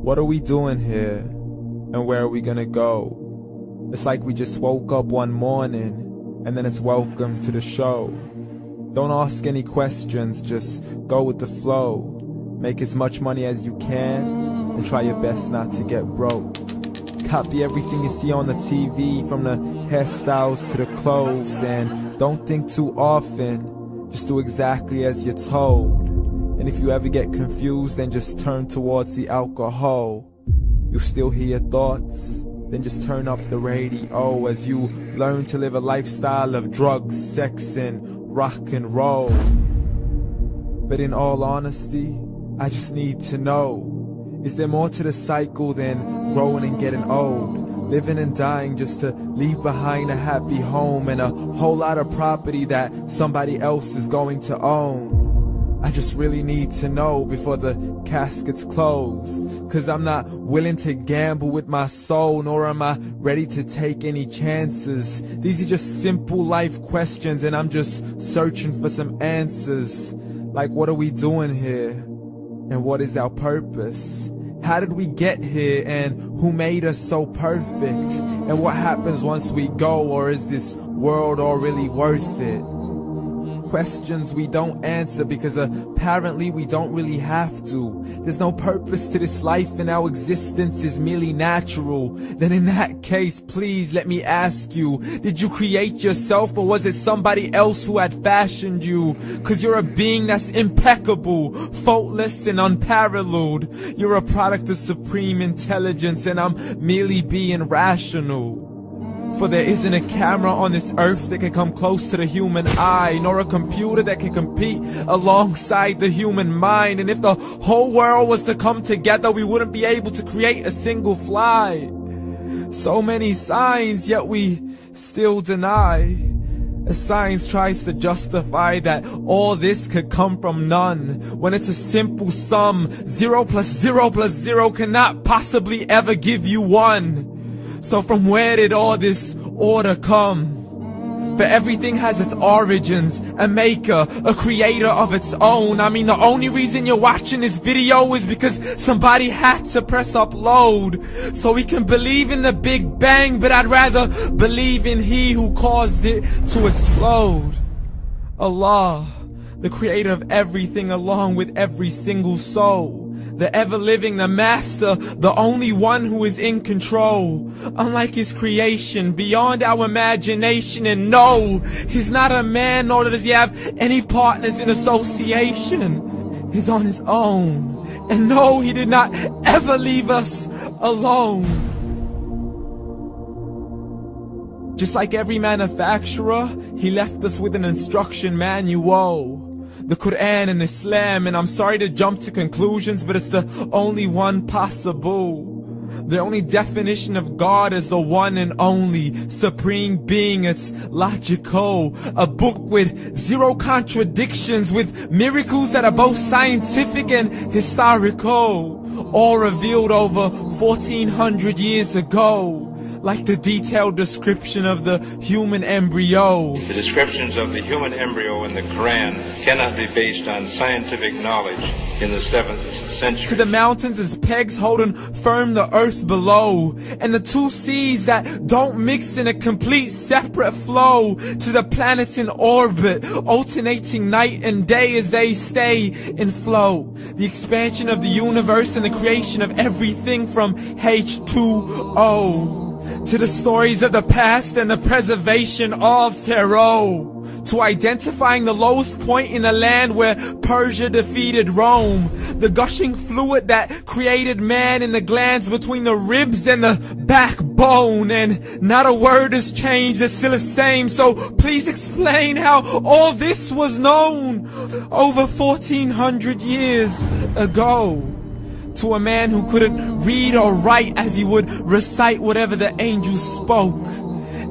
What are we doing here? And where are we gonna go? It's like we just woke up one morning, and then it's welcome to the show. Don't ask any questions, just go with the flow. Make as much money as you can, and try your best not to get broke. Copy everything you see on the TV, from the hairstyles to the clothes, and don't think too often, just do exactly as you're told. And if you ever get confused, then just turn towards the alcohol. You'll still hear your thoughts, then just turn up the radio as you learn to live a lifestyle of drugs, sex, and rock and roll. But in all honesty, I just need to know, is there more to the cycle than growing and getting old? Living and dying just to leave behind a happy home and a whole lot of property that somebody else is going to own. I just really need to know before the casket's closed, 'cause I'm not willing to gamble with my soul, nor am I ready to take any chances. These are just simple life questions, and I'm just searching for some answers. Like, what are we doing here? And what is our purpose? How did we get here, and who made us so perfect? And what happens once we go, or is this world all really worth it? Questions we don't answer because apparently we don't really have to. There's no purpose to this life and our existence is merely natural. Then in that case, please let me ask you, did you create yourself, or was it somebody else who had fashioned you? 'Cause you're a being that's impeccable, faultless and unparalleled. You're a product of supreme intelligence, and I'm merely being rational. For there isn't a camera on this earth that can come close to the human eye, nor a computer that can compete alongside the human mind. And if the whole world was to come together, we wouldn't be able to create a single fly. So many signs, yet we still deny. As science tries to justify that all this could come from none, when it's a simple sum. 0 plus 0 plus 0 cannot possibly ever give you 1. So from where did all this order come? For everything has its origins, a maker, a creator of its own. I mean, the only reason you're watching this video is because somebody had to press upload. So we can believe in the Big Bang, but I'd rather believe in He who caused it to explode. Allah, the creator of everything along with every single soul. The ever-living, the master, the only one who is in control. Unlike his creation, beyond our imagination. And no, he's not a man, nor does he have any partners in association. He's on his own. And no, he did not ever leave us alone. Just like every manufacturer, he left us with an instruction manual. The Quran and Islam, and I'm sorry to jump to conclusions, but it's the only one possible. The only definition of God is the one and only supreme being. It's logical, a book with 0 contradictions, with miracles that are both scientific and historical, all revealed over 1400 years ago. Like the detailed description of the human embryo. The descriptions of the human embryo in the Quran cannot be based on scientific knowledge in the 7th century. To the mountains as pegs holding firm the earth below, and the 2 seas that don't mix in a complete separate flow. To the planets in orbit, alternating night and day as they stay in flow. The expansion of the universe and the creation of everything from H2O. To the stories of the past and the preservation of Pharaoh. To identifying the lowest point in the land where Persia defeated Rome. The gushing fluid that created man in the glands between the ribs and the backbone. And not a word has changed, it's still the same. So please explain how all this was known over 1400 years ago. To a man who couldn't read or write as he would recite whatever the angels spoke.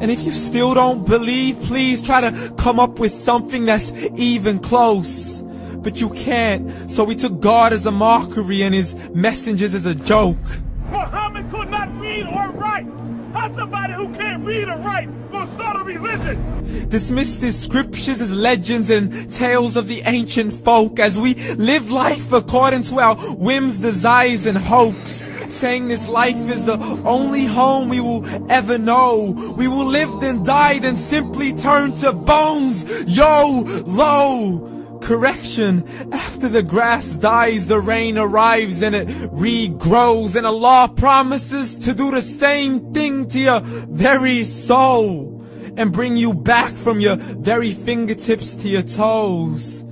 And if you still don't believe, please try to come up with something that's even close. But you can't, so we took God as a mockery and his messengers as a joke. Muhammad could not read or write. How's somebody who can't read or write gonna start a religion? Dismissed his scriptures as legends and tales of the ancient folk, as we live life according to our whims, desires and hopes. saying this life is the only home we will ever know. We will live then die, then simply turn to bones. YOLO! Correction, after the grass dies, the rain arrives and it regrows, and Allah promises to do the same thing to your very soul and bring you back from your very fingertips to your toes,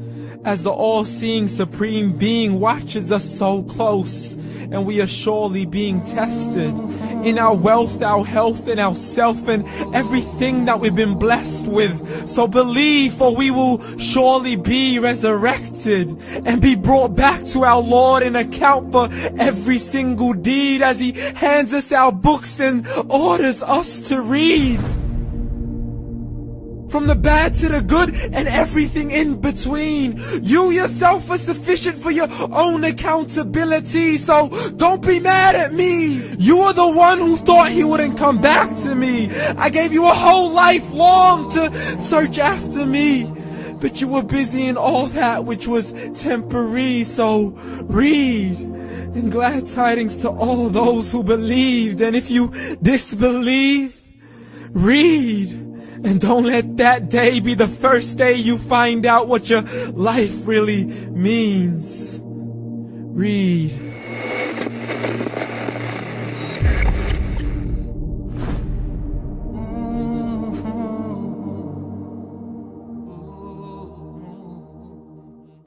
as the all-seeing supreme being watches us so close, and we are surely being tested in our wealth, our health, and our self, and everything that we've been blessed with. So believe, for we will surely be resurrected and be brought back to our Lord and account for every single deed, as He hands us our books and orders us to read. From the bad to the good and everything in between. You yourself are sufficient for your own accountability, so don't be mad at me. You are the one who thought He wouldn't come back to me. I gave you a whole life long to search after me, but you were busy in all that which was temporary. So read, and glad tidings to all those who believed. And if you disbelieve, read. And don't let that day be the first day you find out what your life really means. Read.